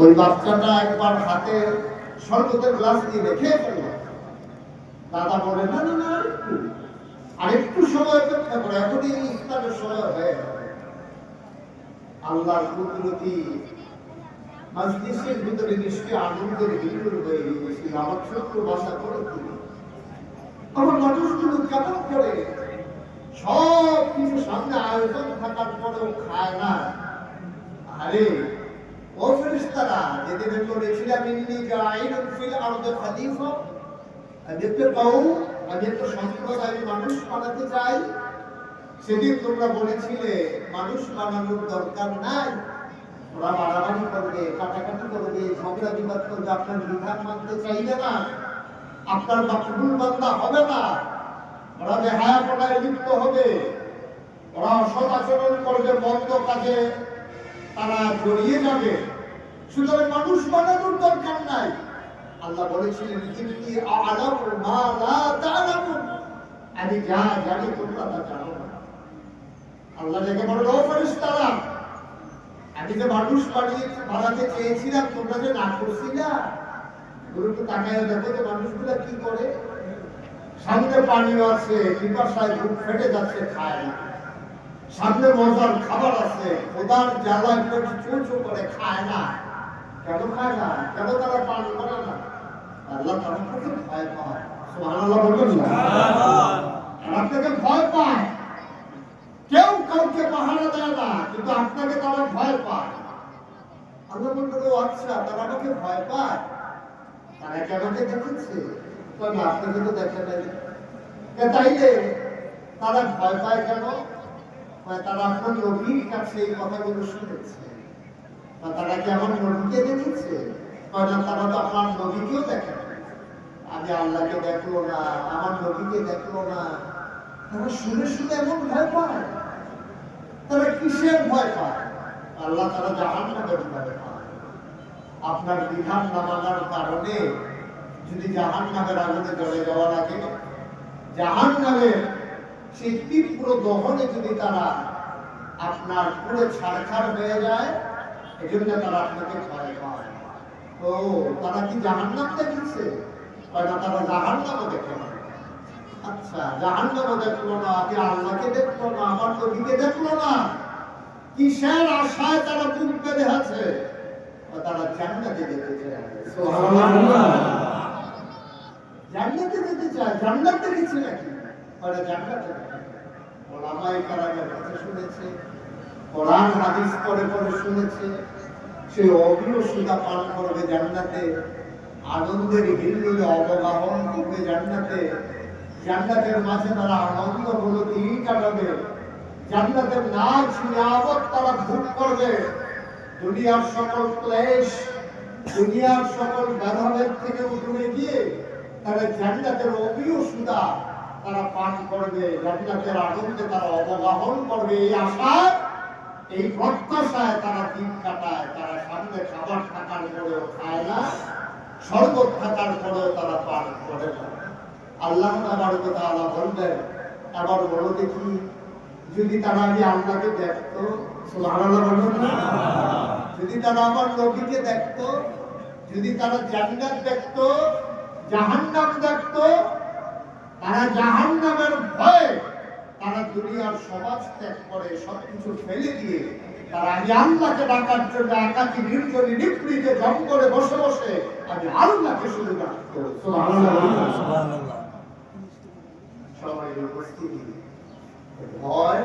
ওই বাচ্চাটা একবার হাতে শরবতের গ্লাস দিয়ে রেখে ফেলল। দাদা বলে, না না না, আরেকটু সময় অপেক্ষা করে, এখনই ইফতারের সময় হয়ে যাবে। আল্লাহর কুদরতি মজলিসের ভিতরে নিশ্চয়ই আনন্দের ভিতর হয়ে গিয়েছিল। আমার ছোট্ট বাসা করে দিল, আমার মানুষগুলো কেমন করে সব কিছু সামনে আয়োজন থাকার পরেও খায় না। আরে ও ফেরেশতারা, যেদিন বলেছিলাম ইন্নী জাঈলুন ফিল আরদি খলিফা, আমি একটা সম্প্রদায়ের মানুষ বানাতে চাই, সেদিন তোমরা বলেছিলে মানুষ বানানোর দরকার নাই, ওরা মারামারি করবে, কাটাকাটি করবে, ঝগড়া বিবাদ করবে, আপনার বিধান মানতে চাইবে না, আপনার মাকবুল বান্দা হবে না, ওরা বেহায়াপনায় লিপ্ত হবে, ওরা অসৎ আচরণ করবে, মন্দ কাজে তারা জড়িয়ে যাবে। সুতরাং মানুষ বানানোর দরকার নাই। আল্লাহ বলেছিলেন, ইন্নী আ'লামু মা লা তা'লামুন, আমি যা জানি তোমরা তা জানো না। আল্লাহ ডেকে বলল, ও ফেরেশতারা, আমি যে মানুষ বানাতে চেয়েছিলাম, তোমরা যে না করছিলা, একটু তাকায় দেখো তো মানুষগুলা কি করে। সামনে পানিও আছে, পিপাসায় বুক ফেটে যাচ্ছে, খায় না। সামনে মজার খাবার আছে, খোদার জ্বালায় পেট চুঁচু করে, খায় না। কেন খায় না? কেন তারা পান করে না? আল্লাহ তাদের কাছে ভয় পায়। সুবহানাল্লাহ বলবেন না? আপনাকে ভয় পায়। কেউ কাউকে পাহারা দেয় না, কিন্তু আপনাকে তারা ভয় পায়। আল্লাহ বলবেন, ও আচ্ছা, তারা আমাকে ভয় পায়, তারা কি আমাকে দেখেছে? না, আপনাকে তো দেখে নাই। তাইলে তারা ভয় পায় কেন? তারা আপনার নবীর কাছে এই কথাগুলো শুনেছে। তারা কি আমার নবীকে দেখেছে? না, তারা তো আপনার নবীকেও দেখে না। আমি আল্লাহকে দেখলো না, আমার নবীকে দেখলো না। তারা শুনে শুনে এমন ভয় পায়। তারা কিসের ভয় পায়? আল্লাহ তারা জাহান্নামের ভয় পায়। আপনার বিধান না মানার কারণে যদি জাহান্নামের আগুনে জ্বলে যাওয়া লাগে, জাহান্নামের সেই তীব্র দহনে যদি তারা আপনার পুরো ছাড়খাড় হয়ে যায়, এজন্য তারা আপনাকে ভয় পায়। তো তারা কি জাহান্নাম দেখেছে? না, তারা জাহান্নামও দেখে না। আচ্ছা, জাহান্নামও দেখলো না, আপনি আল্লাহকে দেখলো না, আমার নবীকে দেখলো না, কিসের আশায় তারা বুক বেঁধে আছে? তারা জান্নাতে যেতে চায়। সুবহানাল্লাহ। জান্নাতে যেতে চায়। জান্নাত দেখেছে নাকি? ওরা জান্নাতে ওলামায়ে কেরামের কথা শুনেছে, কোরআন হাদিস পড়ে পড়ে শুনেছে, সে অবিও সুদা পান করবে জান্নাতে, আনন্দের হিল্লোলে অবগাহন করবে জান্নাতে, জান্নাতের মাঝে তারা আনন্দ হলো দিন কাটাবে, জান্নাতের নাজ নিয়ামত তারা ভোগ করবে, দুনিয়ার সকল ক্লেশ, দুনিয়ার সকল ভেদাভেদ থেকে দূরে গিয়ে তারা জান্নাতের অবিও সুদা তারা পান করবে, জান্নাতের আনন্দে তারা অবগাহন করবে। এই আশায়, এই প্রত্যাশায় তারা দিন কাটায়। তারা সামনে খাবার থাকার পরেও খায় না, শরবত থাকার পরেও তারা পান করে না। আল্লাহ তাআলা বলবেন, আবার বলো দেখি, যদি তারা আমি আল্লাহকে দেখতো, সুবহানাল্লাহ বলবেন না? যদি তারা আমার নবীকে দেখতো, যদি তারা জান্নাত দেখতো, জাহান্নাম দেখতো, তারা জাহান্নামের ভয়ে তারা দুনিয়ার সমাজ ত্যাগ করে, সবকিছু ফেলে দিয়ে তারা আমি আল্লাহকে ডাকার জন্য একাকী নির্জনে নিভৃতে জঙ্গলে বসে বসে আমি আল্লাহকে শুধু ডাকতো। সুবহানাল্লাহ। সবাই উপস্থিতি, ভয়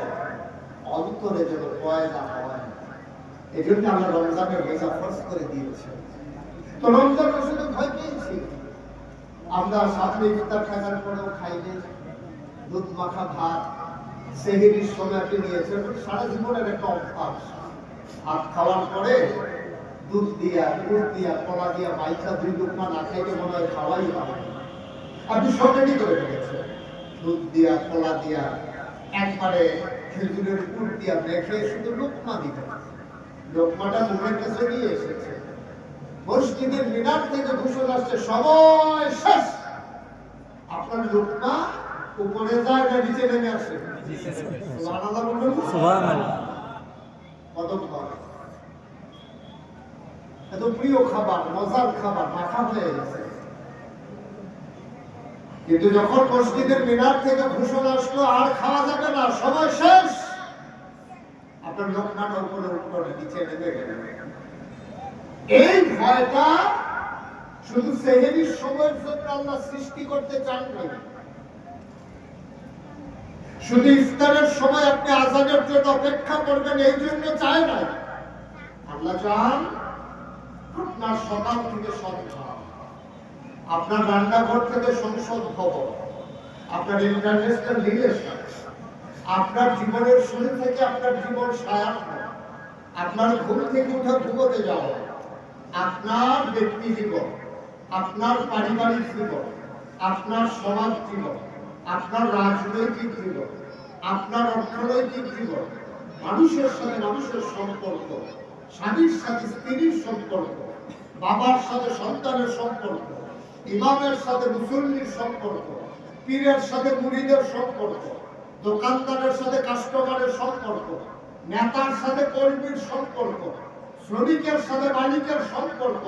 অন্তরে যেন ভয় না হয়, এই জন্য আমরা রমজানের রোজা ফরজ করে দিয়েছি। তো রমজান শুধু ভয় পেয়েছি, আমরা সামনে ইফতার থাকার পরেও খাইনি, দুধ মাখা ভাত সেহরির সময়কে নিয়েছে, সারা জীবনের একটা অভ্যাস। ভাত খাওয়ার পরে দুধ দিয়া, গুড় দিয়া, কলা দিয়া মাইখা দুই লুকমা না খাইলে মনে হয় খাওয়াই হবে। আপনি সবাই করে ফেলেছেন, দুধ দিয়া, কলা দিয়া, একবারে খেজুরের গুড় দিয়া মেখে শুধু লুকমা দিতে। লোকমাটা মুখের কাছে নিয়ে এসেছে, মসজিদের মিনার থেকে ঘোষণা আসছে সময় শেষ। আপনার লোকমা উপরে যায় না নিচে নেমে আসে? সুবহানাল্লাহ বলবেন? সুবহানাল্লাহ। কতক্ষণ এত প্রিয় খাবার, মজার খাবার মাখা হয়ে গেছে। কিন্তু যখন মসজিদের মিনার থেকে ঘোষণা আসলো আর খাওয়া যাবে না, সময় শেষ, আপনার লোকনাটা উপরে উপরে নিচে নেমে গেল। এই ভয়টা শুধু সেহরির সময়ের জন্য আল্লাহ সৃষ্টি করতে চান না। শুধু ইফতারের সময় আপনি আযানের জন্য অপেক্ষা করবেন এই জন্য চায় না। আল্লাহ চান আপনার সকাল থেকে সন্ধ্যা, আপনার রান্নাঘর থেকে সংসদ ভবন, আপনার ইন্টারন্যাশনাল রিলেশন, আপনার জীবনের শুরু থেকে আপনার জীবন সায়ান্ন, আপনার ঘুম থেকে উঠে ঘুমোতে যাওয়া, আপনার ব্যক্তি জীবন, আপনার পারিবারিক জীবন, আপনার সমাজ জীবন, আপনার রাজনৈতিক জীবন, আপনার অর্থনৈতিক জীবন, মানুষের সাথে মানুষের সম্পর্ক, স্বামীর সাথে স্ত্রীর সম্পর্ক, বাবার সাথে সন্তানের সম্পর্ক, ইমামের সাথে মুসল্লির সম্পর্ক, পীরের সাথে মুরিদের সম্পর্ক, দোকানদারের সাথে কাস্টমারের সম্পর্ক, নেতার সাথে কর্মীর সম্পর্ক, শ্রমিকের সাথে মালিকের সম্পর্ক,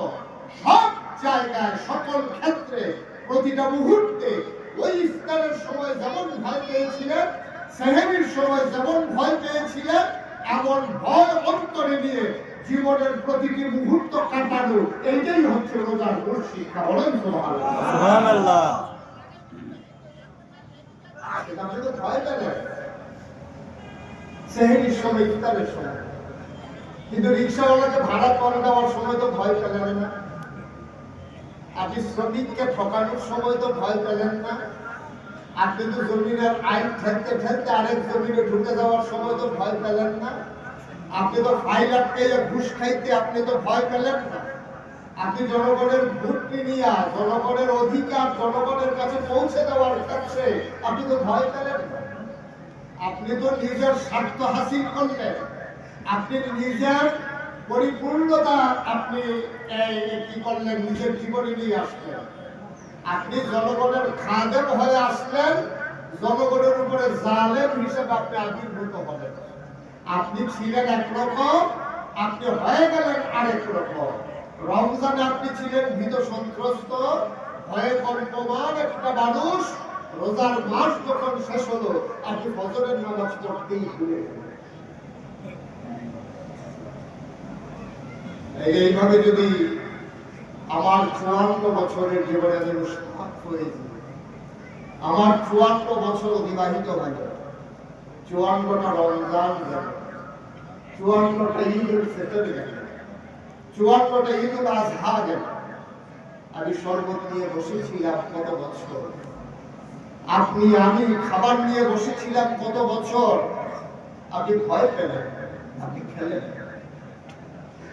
সব জায়গায় সকল ক্ষেত্রে প্রতিটা মুহূর্তে ওই ইফতারের সময় যেমন ভয় পেয়েছিলেন, সেহরির সময় যেমন ভয় পেয়েছিলেন, এমন ভয় অন্তরে নিয়ে জীবনের প্রতিটি মুহূর্ত কাটানো, এইটাই হচ্ছে রোজার মূল শিক্ষা। বলেন সুবহানাল্লাহ। আপনি তো ভয় পেলেন সেহরির সময়, ইফতারের সময়, কিন্তু রিক্সাওয়ালাকে ভাড়া কম দেওয়ার সময় তো ভয় পেলেন না। আপনি শ্রমিককে ঠকানোর সময় তো ভয় পেলেন না। আপনি তো জমিনের আইন ঠেলতে ঠেলতে আরেক জমিনে ঢুকে যাওয়ার সময় তো ভয় পেলেন না। আপনি তো ফাইল আটকাইয়া ঘুষ খাইতে আপনি তো ভয় পেলেন না। আপনি জনগণের ভোট নিয়ে জনগণের অধিকার জনগণের কাছে পৌঁছে দেওয়ার ক্ষেত্রে আপনি তো ভয় পেলেন না। আপনি তো নিজের স্বার্থ হাসিল করলেন, আপনি নিজের পরিপূর্ণতা আপনি কি করলেন, নিজের জীবনে নিয়ে আসলেন। আপনি জনগণের খাদেম হয়ে আসলেন, জনগণের উপরে জালেম হিসেবে আপনি আবির্ভূত হলেন। আপনি ছিলেন একরকম, আপনি হয়ে গেলেন আরেক রকম। রমজানে আপনি ছিলেন ভীত সন্ত্রস্ত ভয়ে কম্পমান একটা মানুষ। রোজার মাস যখন শেষ হলো, আপনি ফজরের নামাজ পড়তেই ভুলে গেলেন। এইভাবে যদি আমার 54 বছরের জীবনে আমি মুশতাক হয়ে যাই, আমার 54 বছর অতিবাহিত হয়ে গেল, 54টা রমজান গেল, 54টা ঈদুল ফিতর গেল, 54টা ঈদুল আজহা গেল, আমি শরবত নিয়ে বসেছিলাম কত বছর, আপনি আমি খাবার নিয়ে বসেছিলাম কত বছর। আপনি ভয় পেলেন, আপনি খেলেন,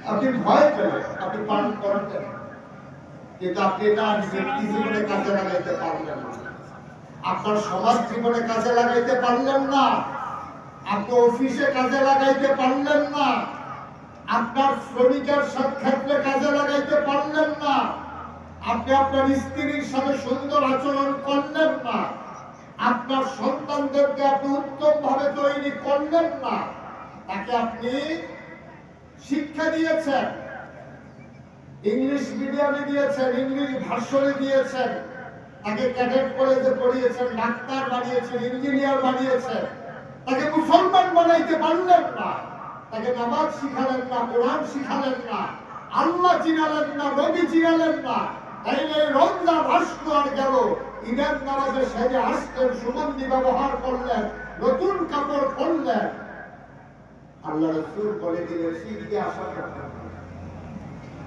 আপনি ভয় পেলেন, আপনি পান করতেন, কিন্তু আপনি এটা আজ ব্যক্তি জীবনে কাজে লাগাইতে পারলেন না, আপনার সমাজ জীবনে কাজে লাগাইতে পারলেন না, আপনি অফিসে কাজে লাগাইতে পারলেন না, আপনার শ্রমিকের ক্ষেত্রে কাজে লাগাইতে পারলেন না, আপনি আপনার স্ত্রীর সাথে সুন্দর আচরণ করলেন না, আপনার সন্তানদেরকে আপনি উত্তম ভাবে তৈরি করলেন না, তাকে আপনি শিক্ষা দিয়েছেন, ইংলিশ মিডিয়ামে দিয়েছেন, ইংলিশ ভার্সনে দিয়েছেন, তাকে ক্যাডেট কলেজে পড়িয়েছেন, ডাক্তার বানিয়েছেন, ইঞ্জিনিয়ার বানিয়েছেন, তাকে মুসলমান বানাইতে পারলেন না, তাকে নামাজ শিখালেন না, কোরআন শিখালেন না, আল্লাহ চিনালেন না, নবী চিনালেন না। তাইলে রমজান আসলো আর গেল, ঈদের নামাজে সেজে আসলেন, সুগন্ধি ব্যবহার করলেন, নতুন কাপড় পরলেন, আল্লাহ রাসূল বলে দিলেন শীতকে আসার কথা।